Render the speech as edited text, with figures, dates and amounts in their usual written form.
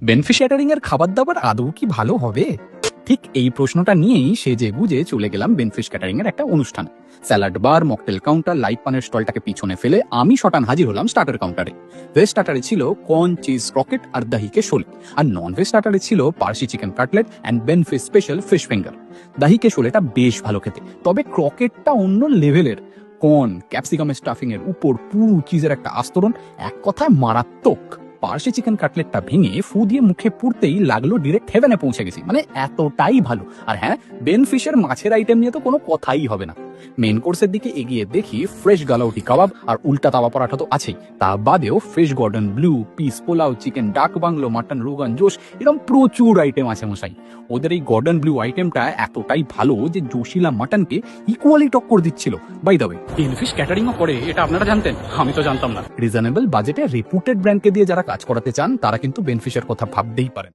Benfish catering এর খাবার দাবার আদৌ কি ভালো হবে? ঠিক এই প্রশ্নটা নিয়েই সেজে গুজে চলে গেলাম বেনফিশ ক্যাটারিং এর একটা অনুষ্ঠানে। স্যালাড বার, মকটেল কাউন্টার, লাইভ পানের স্টলটাকে পিছনে ফেলে আমি শটান হাজির হলাম স্টার্টার কাউন্টারে। ভেজ স্টার্টারে ছিল কর্ন চিজ ক্রকেট আর দাহিকে শোলে, আর নন ভেজ স্টার্টারে ছিল Parsi chicken cutlet and Benfish special fish finger. Dahi শোলেটা বেশ ভালো খেতে, তবে ক্রকেটটা অন্য লেভেলের। কর্ন ক্যাপসিকামের স্টাফিং এর উপর পুরো চিজের একটা আস্তরণ, এক কথায় মারাত্মক। পার্সি চিকেন কাটলেটটা ভেঙে ফু দিয়ে মুখে পুড়তেই লাগলো ডিরেক্ট হেভেনে পৌঁছে গেছি, মানে এতটাই ভালো। আর হ্যাঁ, বেনফিশের মাছের আইটেম নিয়ে তো কোনো কথাই হবে না। মেন কোর্সের দিকে এগিয়ে দেখি ফ্রেশ গালাউটি কাবাব আর উল্টা তাওয়া পরাঠা তো আছেই, তা বাদেও fish Gordon blue, piece pulao, chicken ডাক বাংলো, মাটন রোগান জোশ, এরকম প্রচুর আইটেম আছে মশাই। ওদের এই গর্ডন ব্লু আইটেমটা এতটাই ভালো যে জোশিলা মাটনকে ইকুয়ালি টক্কর দিচ্ছিল। বাই দ্য ওয়ে, বেনফিশ ক্যাটারিংও করে, এটা আপনারা জানতেন? আমি তো জানতাম না। রিজনেবল বাজেটে রেপুটেড ব্র্যান্ডকে দিয়ে যারা কাজ করাতে চান তারা কিন্তু বেনফিশের কথা ভাবতেই পারেন।